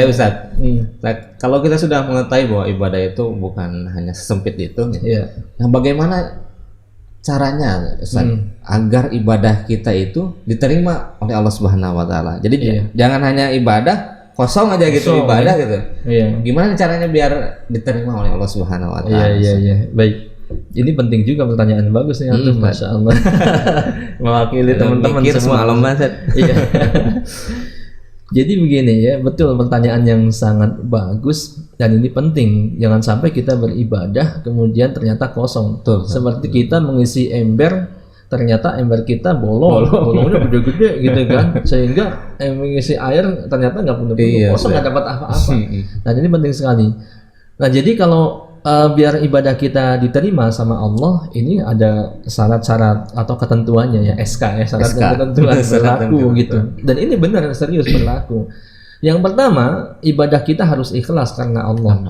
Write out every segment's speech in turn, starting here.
Ustaz. Nah, kalau kita sudah mengetahui bahwa ibadah itu bukan hanya sesempit itu, nah bagaimana caranya Ustaz agar ibadah kita itu diterima oleh Allah Subhanahu wa taala. Jadi jangan hanya ibadah kosong aja gitu ibadah gitu. Gimana caranya biar diterima oleh Allah Subhanahu wa taala? Iya. Baik. Ini penting juga, pertanyaan bagus nih antum, Masya Allah. Mewakili teman-teman semua. Iya. Jadi begini ya, betul, pertanyaan yang sangat bagus dan ini penting. Jangan sampai kita beribadah kemudian ternyata kosong. Seperti kita mengisi ember, ternyata ember kita bolongnya gede-gede gitu kan, sehingga mengisi air ternyata nggak penuh, kosong, nggak dapat apa-apa. Nah ini penting sekali. Nah jadi kalau biar ibadah kita diterima sama Allah, ini ada syarat-syarat atau ketentuannya ya, SK ya, syarat dan ketentuan berlaku gitu. Dan ini benar serius berlaku. Yang pertama, ibadah kita harus ikhlas karena Allah.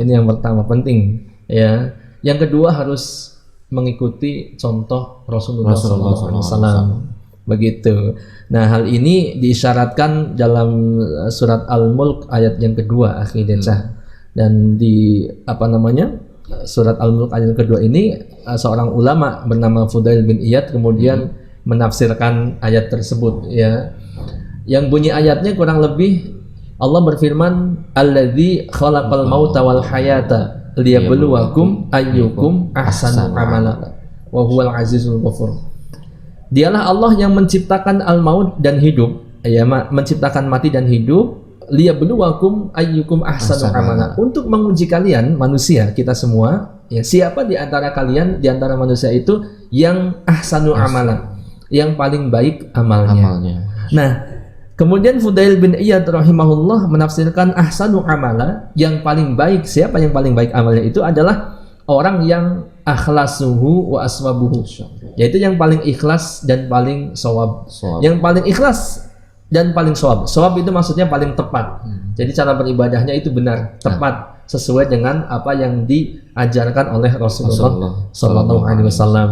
Ini yang pertama, penting ya. Yang kedua harus mengikuti contoh Rasulullah SAW. Begitu. Nah, hal ini diisyaratkan dalam surat Al-Mulk ayat yang kedua akhirnya. Dan di surat Al-Mulk ayat kedua ini seorang ulama bernama Fudail bin Iyad kemudian menafsirkan ayat tersebut ya. Yang bunyi ayatnya kurang lebih Allah berfirman, "Alladzi khalaqal mauta wal hayata liyabluwakum ayyukum ahsanu amala wa huwal azizul ghafur." Dialah Allah yang menciptakan al-maut dan hidup, ya, menciptakan mati dan hidup, liyabluwakum ayyukum ahsanu amala, untuk menguji kalian manusia, kita semua ya, siapa di antara kalian, di antara manusia itu yang ahsanu amala, yang paling baik amalnya. Nah, kemudian Fudail bin Iyad rahimahullah menafsirkan ahsanu amala, yang paling baik, siapa yang paling baik amalnya itu adalah orang yang akhlasuhu wa aswabuhu, yaitu yang paling ikhlas dan paling shawab. Yang paling ikhlas dan paling shawab. Shawab itu maksudnya paling tepat. Jadi cara beribadahnya itu benar, tepat, sesuai dengan apa yang diajarkan oleh Rasulullah Sallallahu Alaihi Wasallam.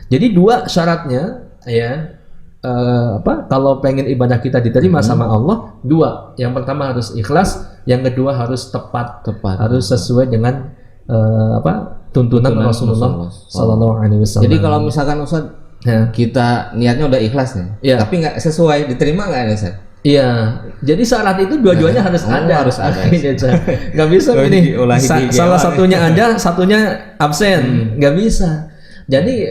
Jadi dua syaratnya ya, kalau pengen ibadah kita diterima sama Allah, dua. Yang pertama harus ikhlas, yang kedua harus tepat. Harus sesuai dengan tuntunan Rasulullah Sallallahu Alaihi Wasallam. Jadi kalau misalkan Ustaz, kita niatnya udah ikhlas nih, tapi nggak sesuai, diterima nggak Ustaz? Iya, jadi syarat itu dua-duanya harus ada. Nggak bisa ini salah satunya ada, satunya absen, nggak bisa. Jadi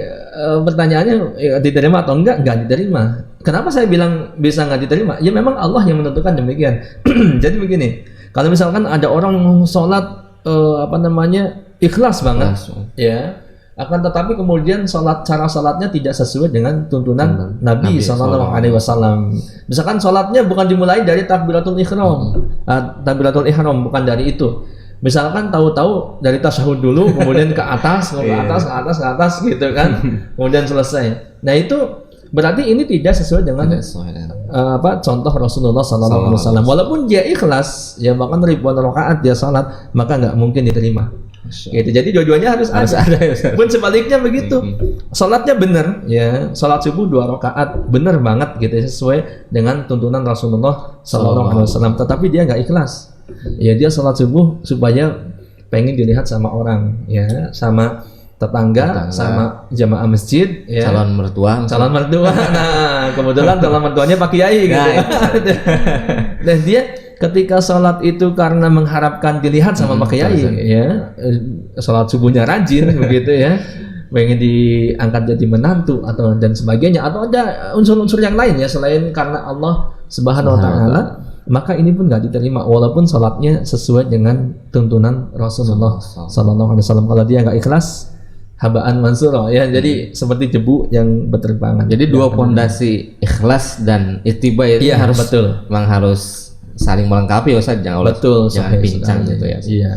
pertanyaannya diterima atau enggak diterima. Kenapa saya bilang bisa nggak diterima? Ya memang Allah yang menentukan demikian. Jadi begini, kalau misalkan ada orang yang sholat ikhlas banget, ya, akan tetapi kemudian cara sholatnya tidak sesuai dengan tuntunan Nabi Sallallahu Alaihi Wasallam. Misalkan sholatnya bukan dimulai dari takbiratul ihram, bukan dari itu. Misalkan tahu-tahu dari tasyahud dulu, kemudian ke atas gitu kan, kemudian selesai. Nah itu berarti ini tidak sesuai dengan contoh Rasulullah Sallallahu Alaihi Wasallam. Walaupun dia ikhlas, ya bahkan ribuan rakaat dia salat, maka nggak mungkin diterima. Gitu. Jadi dua-duanya harus ada. Pun sebaliknya begitu. Salatnya benar, ya. Salat subuh 2 rakaat benar banget gitu, sesuai dengan tuntunan Rasulullah Sallallahu Alaihi Wasallam. Tetapi dia nggak ikhlas. Ya dia salat subuh supaya pengen dilihat sama orang, ya, sama tetangga, sama jamaah masjid, ya. Calon mertua. Nah, kebetulan calon mertuanya Pak Kiai gitu. Nah, dia ketika sholat itu karena mengharapkan dilihat sama Pak Kiai, ya, sholat subuhnya rajin begitu ya, pengen diangkat jadi menantu atau dan sebagainya, atau ada unsur-unsur yang lain ya selain karena Allah Subhanahu Wa Taala, maka ini pun nggak diterima walaupun sholatnya sesuai dengan tuntunan Rasulullah Sallallahu Alaihi Wasallam. Kalau dia nggak ikhlas, habaan mansura ya, jadi seperti debu yang berterbangan. Jadi dua pondasi, ikhlas dan ittiba itu memang harus saling melengkapi, Ustaz. Jangan pincang gitu ya. Iya.